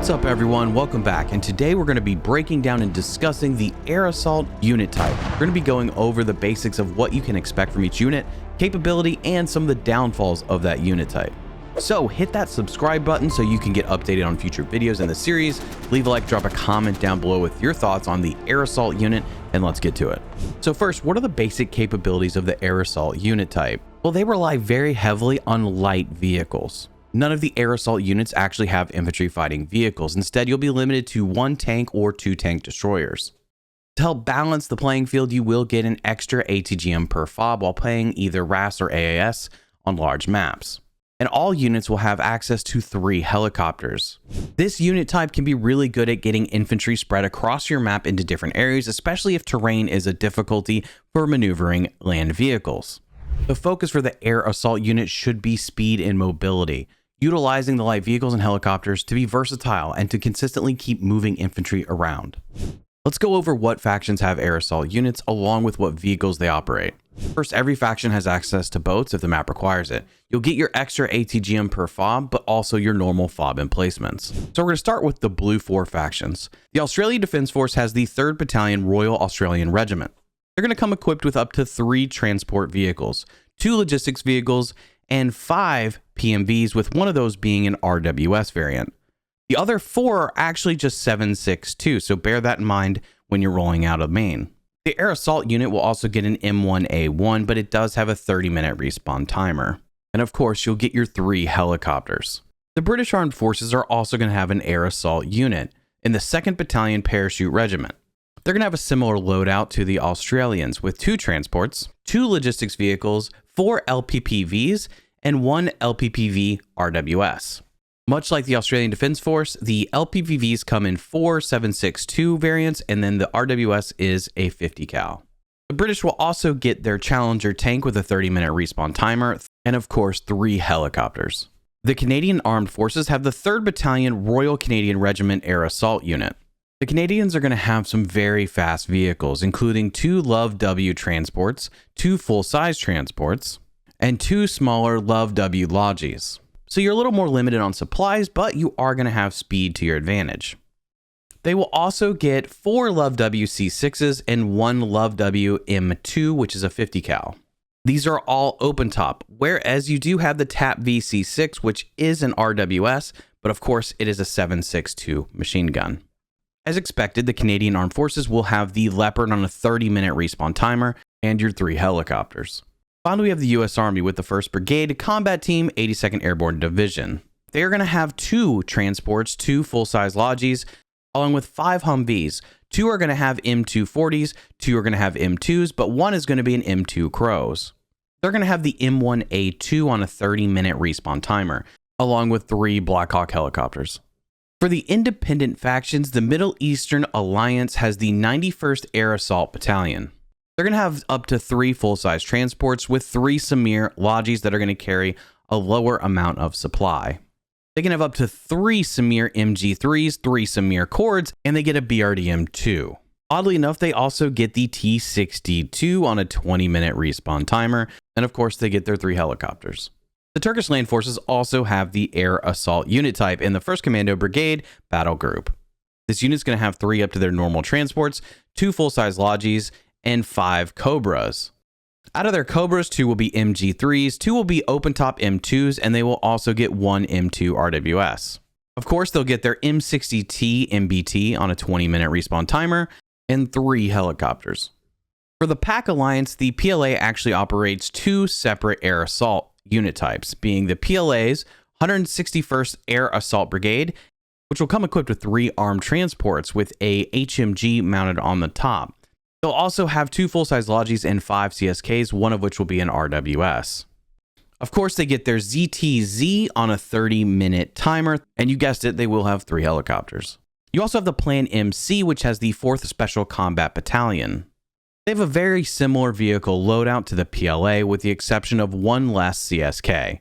What's up everyone, welcome back, and today we're going to be breaking down and discussing the air assault unit type. We're going to be going over the basics of what you can expect from each unit, capability, and some of the downfalls of that unit type. So hit that subscribe button so you can get updated on future videos in the series, leave a like, drop a comment down below with your thoughts on the air assault unit, and let's get to it. So first, what are the basic capabilities of the air assault unit type? Well, they rely very heavily on light vehicles. None of the air assault units actually have infantry fighting vehicles. Instead, you'll be limited to 1 tank or 2 tank destroyers. To help balance the playing field, you will get an extra ATGM per fob while playing either RAS or AAS on large maps. And all units will have access to 3 helicopters. This unit type can be really good at getting infantry spread across your map into different areas, especially if terrain is a difficulty for maneuvering land vehicles. The focus for the air assault unit should be speed and mobility, utilizing the light vehicles and helicopters to be versatile and to consistently keep moving infantry around. Let's go over what factions have air assault units along with what vehicles they operate. First, every faction has access to boats if the map requires it. You'll get your extra ATGM per fob, but also your normal fob emplacements. So we're going to start with the Blue 4 factions. The Australian Defence Force has the 3rd Battalion Royal Australian Regiment. They're going to come equipped with up to 3 transport vehicles, 2 logistics vehicles, and 5 PMVs, with one of those being an RWS variant. The other 4 are actually just 7.62, so bear that in mind when you're rolling out a main. The air assault unit will also get an M1A1, but it does have a 30-minute respawn timer. And of course, you'll get your 3 helicopters. The British Armed Forces are also going to have an air assault unit in the 2nd Battalion Parachute Regiment. They're going to have a similar loadout to the Australians with 2 transports, 2 logistics vehicles, 4 LPPVs, and 1 LPPV RWS. Much like the Australian Defence Force, the LPPVs come in 4 7.62 variants, and then the RWS is a 50 cal. The British will also get their Challenger tank with a 30-minute respawn timer, and of course 3 helicopters. The Canadian Armed Forces have the 3rd Battalion Royal Canadian Regiment Air Assault Unit. The Canadians are going to have some very fast vehicles, including 2 Love W transports, 2 full-size transports, and 2 smaller Love W Lodges. So you're a little more limited on supplies, but you are going to have speed to your advantage. They will also get 4 Love W C6s and 1 Love W M2, which is a 50 cal. These are all open top, whereas you do have the TAP VC6, which is an RWS, but of course it is a 7.62 machine gun. As expected, the Canadian Armed Forces will have the Leopard on a 30-minute respawn timer and your 3 helicopters. Finally, we have the U.S. Army with the 1st Brigade Combat Team 82nd Airborne Division. They are going to have 2 transports, 2 full-size Lodges, along with 5 Humvees. 2 are going to have M240s, 2 are going to have M2s, but 1 is going to be an M2 Crows. They're going to have the M1A2 on a 30-minute respawn timer, along with 3 Black Hawk helicopters. For the independent factions, the Middle Eastern Alliance has the 91st Air Assault Battalion. They're going to have up to 3 full-size transports with 3 Samir Lodges that are going to carry a lower amount of supply. They can have up to 3 Samir MG3s, 3 Samir Cords, and they get a BRDM2. Oddly enough, they also get the T-62 on a 20-minute respawn timer, and of course they get their 3 helicopters. The Turkish Land Forces also have the Air Assault unit type in the 1st Commando Brigade Battle Group. This unit is going to have 3 up to their normal transports, 2 full-size Lodges, and 5 Cobras. Out of their Cobras, 2 will be MG3s, 2 will be open-top M2s, and they will also get 1 M2 RWS. Of course, they'll get their M60T MBT on a 20-minute respawn timer, and 3 helicopters. For the PAC Alliance, the PLA actually operates 2 separate air assault unit types, being the PLA's 161st Air Assault Brigade, which will come equipped with 3 armed transports with a HMG mounted on the top. They'll also have 2 full-size Lodges and 5 CSKs, one of which will be an RWS. Of course, they get their ZTZ on a 30-minute timer, and you guessed it, they will have 3 helicopters. You also have the Plan MC, which has the 4th Special Combat Battalion. They have a very similar vehicle loadout to the PLA, with the exception of 1 less CSK.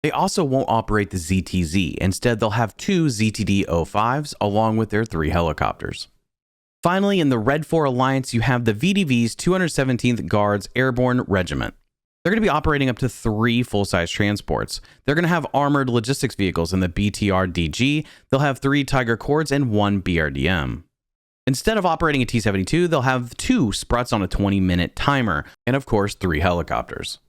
They also won't operate the ZTZ. Instead, they'll have 2 ZTD-05s along with their 3 helicopters. Finally, in the Red 4 Alliance, you have the VDV's 217th Guards Airborne Regiment. They're going to be operating up to 3 full-size transports. They're going to have armored logistics vehicles in the BTR-DG. They'll have 3 Tiger Cords and 1 BRDM. Instead of operating a T-72, they'll have 2 Spruts on a 20-minute timer, and of course 3 helicopters.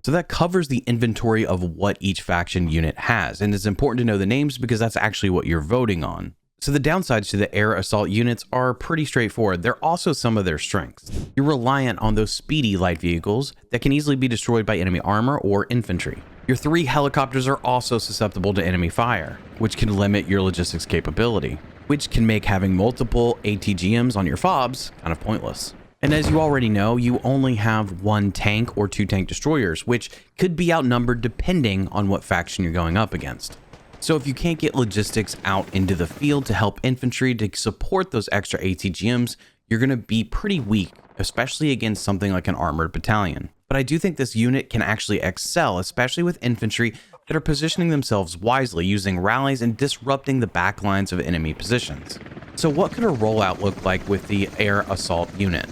So that covers the inventory of what each faction unit has, and it's important to know the names because that's actually what you're voting on. So the downsides to the air assault units are pretty straightforward. They're also some of their strengths. You're reliant on those speedy light vehicles that can easily be destroyed by enemy armor or infantry. Your 3 helicopters are also susceptible to enemy fire, which can limit your logistics capability, which can make having multiple ATGMs on your FOBs kind of pointless. And as you already know, you only have 1 tank or 2 tank destroyers, which could be outnumbered depending on what faction you're going up against. So if you can't get logistics out into the field to help infantry to support those extra ATGMs, you're going to be pretty weak, especially against something like an armored battalion. But I do think this unit can actually excel, especially with infantry that are positioning themselves wisely, using rallies and disrupting the back lines of enemy positions. So what could a rollout look like with the air assault unit?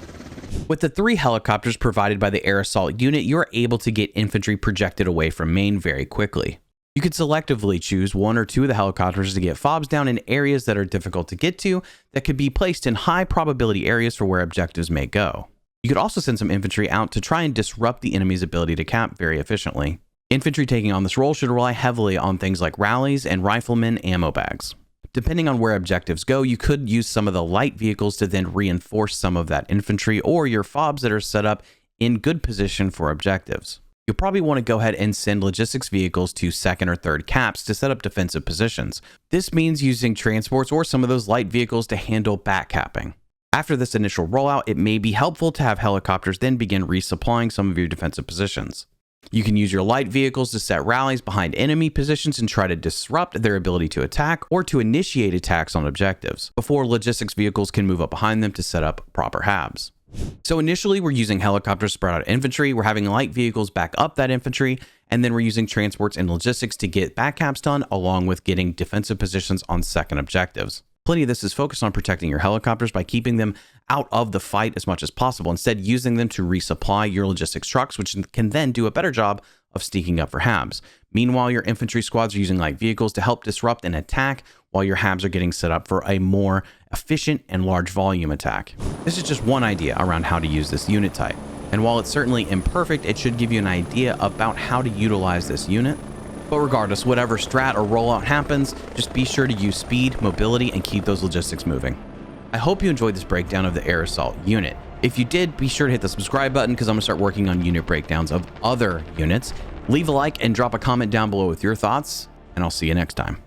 With the 3 helicopters provided by the air assault unit, you're able to get infantry projected away from main very quickly. You could selectively choose 1 or 2 of the helicopters to get FOBs down in areas that are difficult to get to, that could be placed in high probability areas for where objectives may go. You could also send some infantry out to try and disrupt the enemy's ability to cap very efficiently. Infantry taking on this role should rely heavily on things like rallies and riflemen ammo bags. Depending on where objectives go, you could use some of the light vehicles to then reinforce some of that infantry or your FOBs that are set up in good position for objectives. You'll probably want to go ahead and send logistics vehicles to 2nd or 3rd caps to set up defensive positions. This means using transports or some of those light vehicles to handle back capping. After this initial rollout, it may be helpful to have helicopters then begin resupplying some of your defensive positions. You can use your light vehicles to set rallies behind enemy positions and try to disrupt their ability to attack or to initiate attacks on objectives, before logistics vehicles can move up behind them to set up proper HABs. So initially we're using helicopters to spread out infantry, we're having light vehicles back up that infantry, and then we're using transports and logistics to get back caps done, along with getting defensive positions on second objectives. Plenty of this is focused on protecting your helicopters by keeping them out of the fight as much as possible, instead using them to resupply your logistics trucks, which can then do a better job of sneaking up for HABs. Meanwhile, your infantry squads are using light vehicles to help disrupt and attack, while your HABs are getting set up for a more efficient and large volume attack. This is just one idea around how to use this unit type. And while it's certainly imperfect, it should give you an idea about how to utilize this unit. But regardless, whatever strat or rollout happens, just be sure to use speed, mobility, and keep those logistics moving. I hope you enjoyed this breakdown of the air assault unit. If you did, be sure to hit the subscribe button because I'm going to start working on unit breakdowns of other units. Leave a like and drop a comment down below with your thoughts, and I'll see you next time.